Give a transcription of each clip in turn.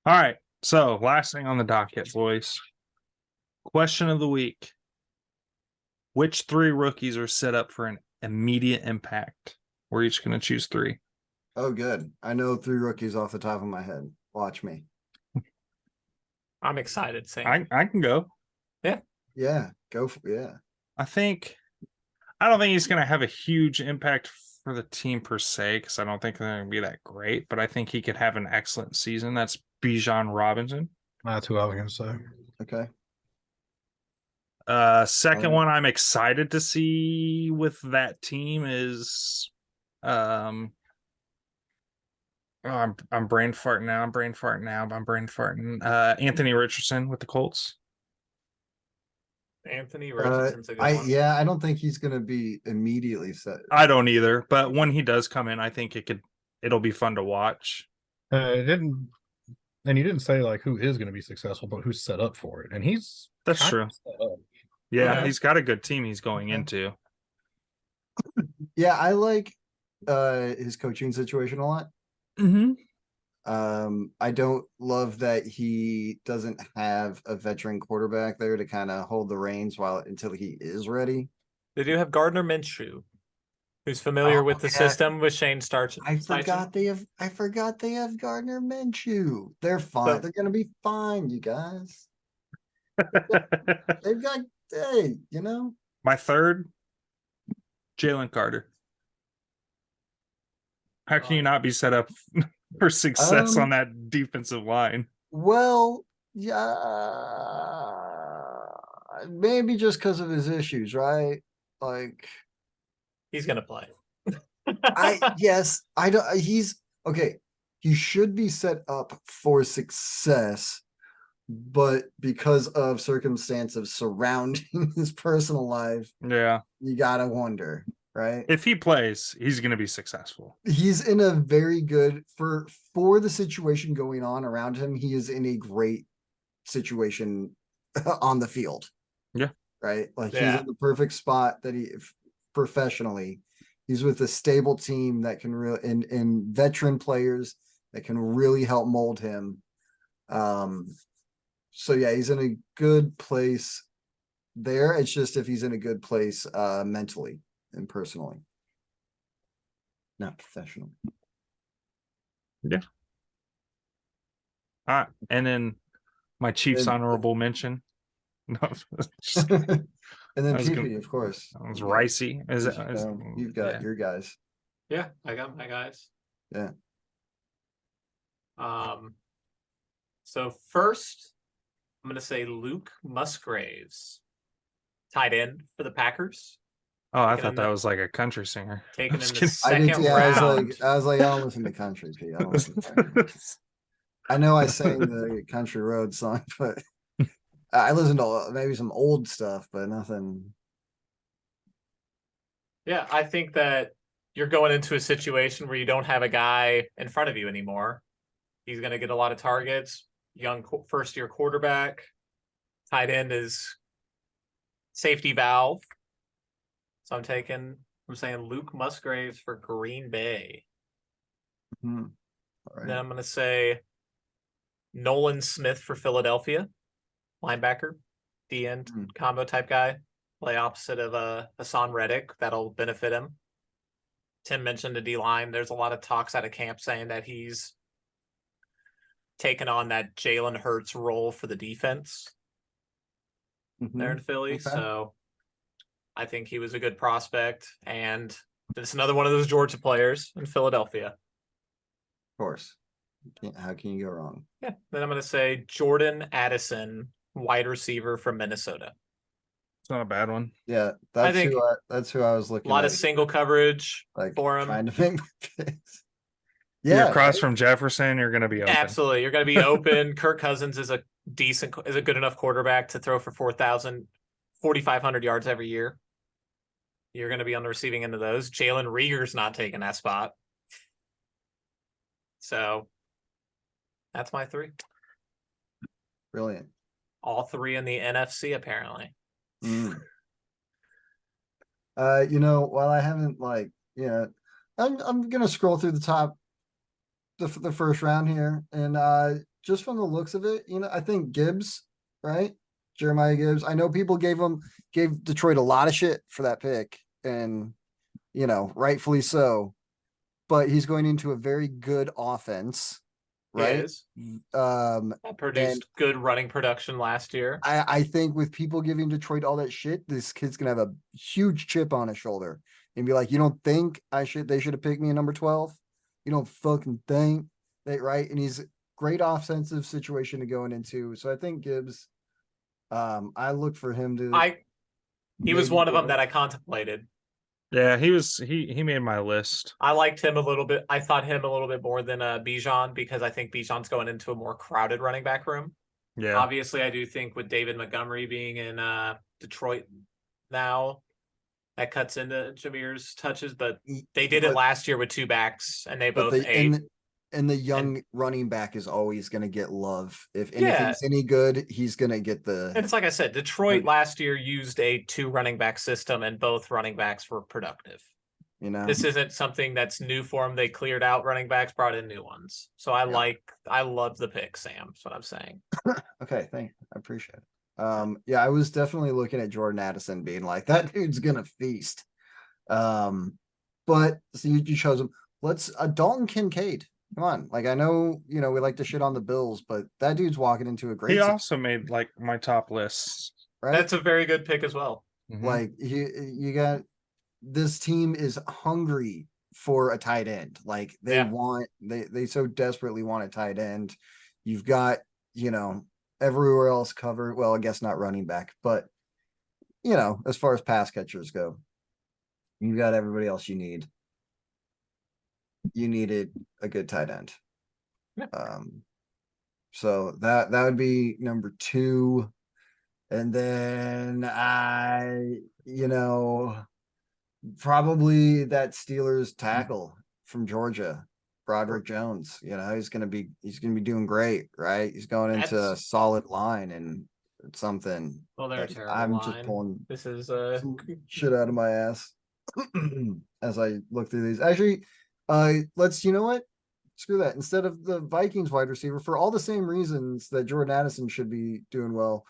All right. So, last thing on the docket, boys. Question of the week. Which three rookies are set up for an immediate impact? We're each going to choose three. Oh, good. I know three rookies off the top of my head. Watch me. I'm excited. Same. I can go. Yeah, go for yeah. I don't think he's going to have a huge impact for the team per se, because I don't think they're going to be that great, but I think he could have an excellent season. That's Bijan Robinson. That's who I was going to say. Okay. Second one I'm excited to see with that team is I'm brain farting now. Anthony Richardson with the Colts. Anthony Richardson's a good one. Yeah, I don't think he's gonna be immediately set. I don't either, but when he does come in, I think it'll be fun to watch. It didn't, and he didn't say like who is going to be successful, but who's set up for it, and That's kind true. of set up. Yeah, he's got a good team he's going Okay. into. Yeah, I like his coaching situation a lot. Mm-hmm. I don't love that he doesn't have a veteran quarterback there to kind of hold the reins until he is ready. They do have Gardner Minshew, who's familiar with the system with Shane Starch. I forgot they have Gardner Minshew. They're fine. They're gonna be fine, you guys. They've got My third, Jalen Carter. How can you not be set up for success on that defensive line? Well, yeah, maybe just because of his issues, right? Like he's gonna play. I don't. He's okay. He should be set up for success, but because of circumstances surrounding his personal life, Yeah, you gotta wonder, right? if he plays, he's going to be successful. He's in a very good for the situation going on around him. He is in a great situation on the field. Yeah. Right. Like he's in the perfect spot that professionally, he's with a stable team that can really and veteran players that can really help mold him. So yeah, he's in a good place there. It's just if he's in a good place mentally and personally. Not professional. Yeah. All right. And then my Chiefs honorable mention. No, And then was PP, of course. that was Ricey. You've got your guys. Yeah, I got my guys. Yeah. So first, I'm gonna say Luke Musgraves, tight end for the Packers. Oh, I thought that was like a country singer. Taken in Just the kidding. I did second too. round. I was like, I don't listen to country, Pete. I don't listen to country. I know I sang the Country Road song, but I listen to maybe some old stuff, but nothing. Yeah, I think that you're going into a situation where you don't have a guy in front of you anymore. He's going to get a lot of targets. Young first-year quarterback. Tight end is safety valve. So I'm saying Luke Musgraves for Green Bay. All right. Then I'm going to say Nolan Smith for Philadelphia. Linebacker, D-end combo type guy. Play opposite of Hassan Reddick. That'll benefit him. Tim mentioned the D-line. There's a lot of talks out of camp saying that he's taken on that Jalen Hurts role for the defense there in Philly. Okay. So I think he was a good prospect. And it's another one of those Georgia players in Philadelphia. Of course. How can you go wrong? Yeah. Then I'm going to say Jordan Addison, wide receiver from Minnesota. It's not a bad one. Yeah, that's who I was looking at. A lot of single coverage like for him. Trying to make picks. You're across from Jefferson, you're going to be open. Absolutely. You're going to be open. Kirk Cousins is a good enough quarterback to throw for 4,500 yards every year. You're going to be on the receiving end of those. Jalen Reagor's not taking that spot. So that's my three. Brilliant. All three in the NFC, apparently. While I haven't I'm gonna scroll through the top the first round here, and just from the looks of it, I think Gibbs, right? Jeremiah Gibbs. I know people gave Detroit a lot of shit for that pick, and rightfully so. But he's going into a very good offense, He right? is. Um, That produced good running production last year. I think with people giving Detroit all that shit, this kid's gonna have a huge chip on his shoulder and be like, "You don't think they should have picked me in number 12? You don't fucking think that, right?" And he's great offensive situation to go into. So I think Gibbs, I look for him to. He was maybe one of go them that I contemplated. Yeah, he made my list. I liked him a little bit. I thought him a little bit more than Bijan because I think Bijan's going into a more crowded running back room. Yeah. Obviously, I do think with David Montgomery being in Detroit now, that cuts into Jameer's touches, but they did it But- last year with two backs and they But both ate. and the young running back is always going to get love. If anything's any good, he's going to get the. And it's like I said, Detroit last year used a 2 running back system and both running backs were productive. This isn't something that's new for them. They cleared out running backs, brought in new ones. So I love the pick, Sam. That's what I'm saying. Okay, I appreciate it. Yeah, I was definitely looking at Jordan Addison being like, that dude's gonna feast. But so you chose him. Let's Dalton Kincaid. Come on. Like, I know, we like to shit on the Bills, but that dude's walking into a great He also made like my top lists. right? That's a very good pick as well. Mhm. Like you got this team is hungry for a tight end. Like they so desperately want a tight end. You've got, everywhere else covered. Well, I guess not running back, but as far as pass catchers go, you got everybody else you need. You needed a good tight end. Yeah. So that would be number 2. And then probably that Steelers tackle from Georgia, Broderick Jones. He's gonna be doing great, right? He's going into a solid line and something. Well, they're a that terrible I'm line. just pulling This is some shit out of my ass as I look through these. Actually, let's, what? Screw that. Instead of the Vikings wide receiver, for all the same reasons that Jordan Addison should be doing well,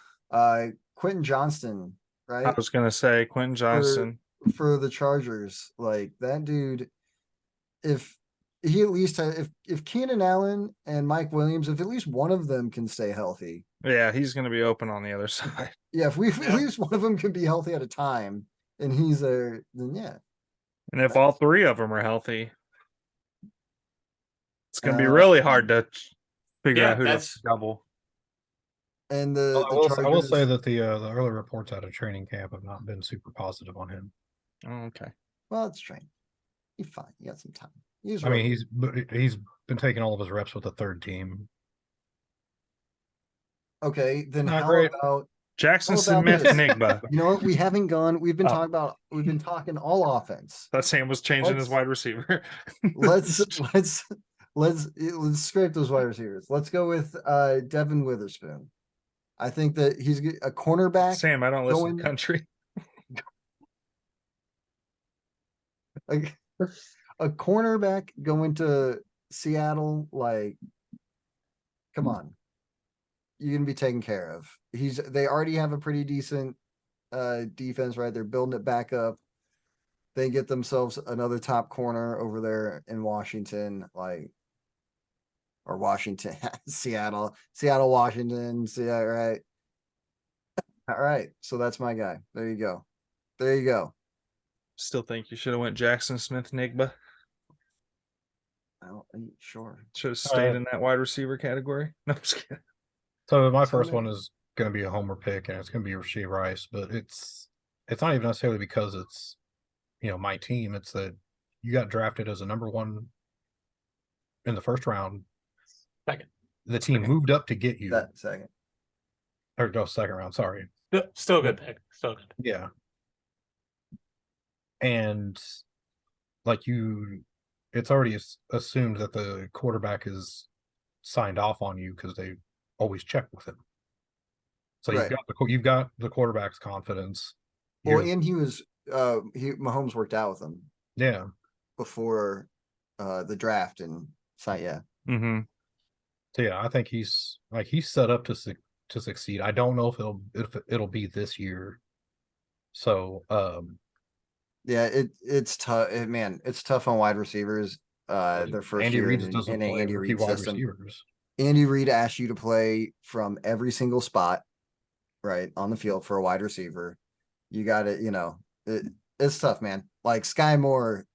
Quentin Johnston, right? I was gonna say Quentin Johnston. For the Chargers, like that dude, if he at least if Keenan Allen and Mike Williams, if at least one of them can stay healthy, Yeah, he's gonna be open on the other side. yeah, if at least one of them can be healthy at a time, and he's there, then yeah. And if all 3 of them are healthy, it's gonna be Uh, really hard to figure out who that's- to double. And I the will Chargers, say that the early reports out of training camp have not been super positive on him. Oh, okay. well, it's trained. He's fine. He got some time. I mean, he's been taking all of his reps with the third team. okay. Then Not how great. about Jackson How about Smith this? Nigba. you know what? We haven't gone. We've been Oh. talking all offense. That Sam was changing his Let's- wide receiver. let's scrape those wide receivers. Let's go with Devin Witherspoon. I think that he's a cornerback. Sam, I don't listen going- to country. Like, a cornerback going to Seattle, like, come on. You're gonna be taken care of. They already have a pretty decent defense, right? They're building it back up. They get themselves another top corner over there in Washington, or Washington, Seattle, Washington, right? All right. So that's my guy. There you go. Still think you should have went Jackson Smith Nigba. Sure. Should have stayed in that wide receiver category. No, I'm just kidding. So my So first many- one is going to be a homer pick, and it's going to be Rashee Rice. But it's not even necessarily because it's my team. It's that you got drafted as a number 1 in the first round. Second. The team moved up to get you, That second. or no, second round. Sorry. Still a good pick. Still good. Yeah. And it's already assumed that the quarterback is signed off on you because they always check with him. So Right. you've got the quarterback's confidence. Well, You're- and he was Mahomes worked out with him yeah. before the draft, and so yeah. Mm-hmm. So yeah, I think he's set up to succeed. I don't know if it'll be this year. So Yeah, it's tough. Man, it's tough on wide receivers. Their first Andy year Reid in doesn't an play Andy rookie Reid wide system. receivers. Andy Reid asks you to play from every single spot, right, on the field for a wide receiver. You got to, it's tough, man. Like Sky Moore,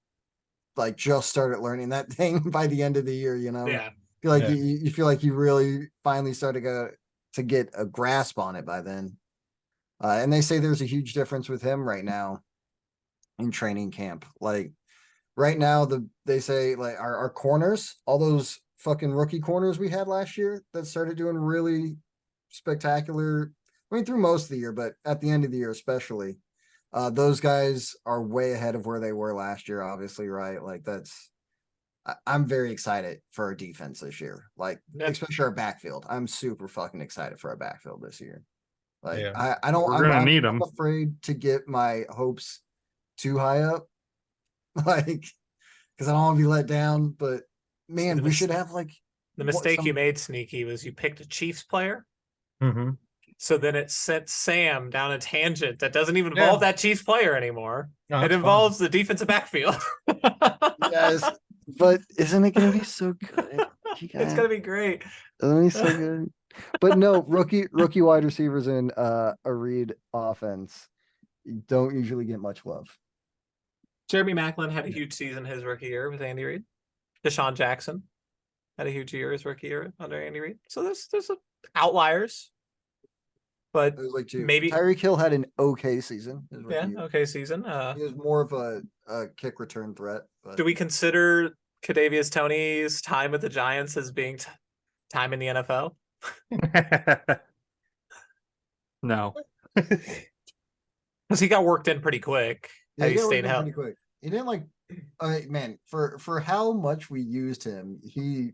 like just started learning that thing by the end of the year. Yeah. Feel like Yeah. you feel like you really finally started to get a grasp on it by then. And they say there's a huge difference with him right now in training camp. Like right now, they say like our corners, all those fucking rookie corners we had last year that started doing really spectacular. I mean, through most of the year, but at the end of the year, especially, those guys are way ahead of where they were last year. Obviously, right? Like I'm very excited for our defense this year. Like Yeah. especially our backfield. I'm super fucking excited for our backfield this year. Like Yeah. I don't. We're gonna need I'm 'em. afraid to get my hopes too high up, like because I don't want to be let down. But man, the we mis- should have like The what, mistake you some- made, Sneaky, was you picked a Chiefs player. Mm-hmm. So then it sent Sam down a tangent that doesn't even Yeah. involve that Chiefs player anymore. No, It that's fine. involves the defensive backfield. yes, but isn't it going to be so good? It's gonna be great. Isn't he so good? But no, rookie wide receivers in a Reed offense don't usually get much love. Jeremy Maclin had a huge season his rookie year with Andy Reid. Deshaun Jackson had a huge year his rookie year under Andy Reid. So there's outliers, but It was like maybe Tyreek Hill had an okay season. His rookie yeah, year. okay season. He was more of a kick return threat. But Do we consider Kadarius Toney's time with the Giants as being time in the NFL? No. Because he got worked in pretty quick. yeah, Had he he got stayed rid of him healthy. pretty quick. He didn't like. Man, for how much we used him, he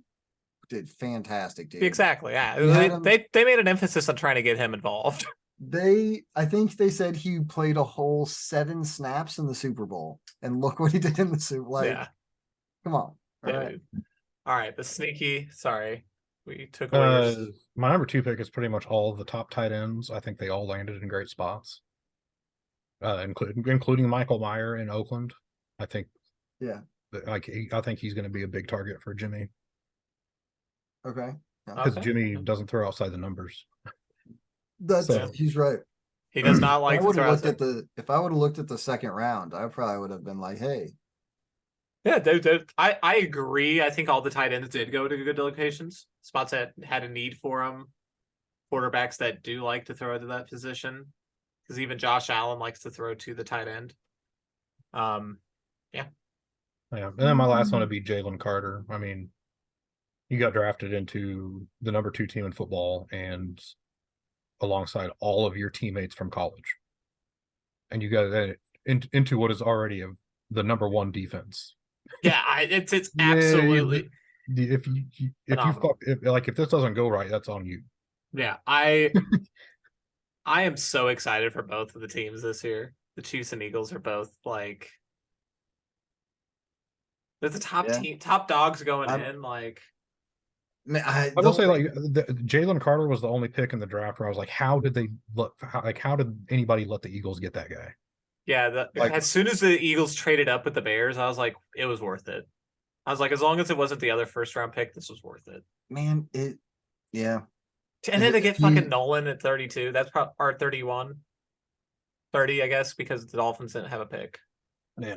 did fantastic, dude. Exactly. Yeah. He had him- They made an emphasis on trying to get him involved. I think they said he played a whole 7 snaps in the Super Bowl, and look what he did in the Super. Like, yeah. come on, all Yeah, right. dude. All right. The Sneaky. Sorry. We took away your My number 2 pick is pretty much all of the top tight ends. I think they all landed in great spots. Including Michael Meyer in Oakland. I think Yeah. I think he's going to be a big target for Jimmy Okay, because Okay. Jimmy doesn't throw outside the numbers. that's So- he's right. He does not like I to would throw have looked outside. at if I would have looked at the second round, I probably would have been like, hey, Yeah, I agree. I think all the tight ends did go to good locations. Spots that had a need for them. Quarterbacks that do like to throw to that position. Because even Josh Allen likes to throw to the tight end. Yeah, and then my last one would be Jalen Carter. I mean, he got drafted into the number 2 team in football and alongside all of your teammates from college, and you got that into what is already the number 1 defense. Yeah, it's Yeah, absolutely. If you Phenomenal. if this doesn't go right, that's on you. Yeah, I am so excited for both of the teams this year. The Chiefs and Eagles are both like they're the top Yeah. top dogs going I'm- in. Like man, I will say, like, Jalen Carter was the only pick in the draft where I was like, how did anybody let the Eagles get that guy? yeah, Like- as soon as the Eagles traded up with the Bears, I was like, it was worth it. I was like, as long as it wasn't the other first round pick, this was worth it. man, yeah. And then to get fucking He- Nolan at 32, that's probably or 31. 30, I guess, because the Dolphins didn't have a pick. Yeah.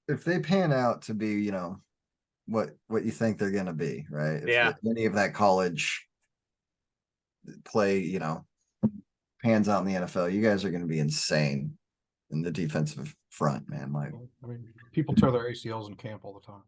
If they pan out to be, what you think they're gonna be, right? Yeah. If any of that college play, pans out in the NFL, you guys are gonna be insane in the defensive front, man. Like, I mean, people tear their ACLs in camp all the time.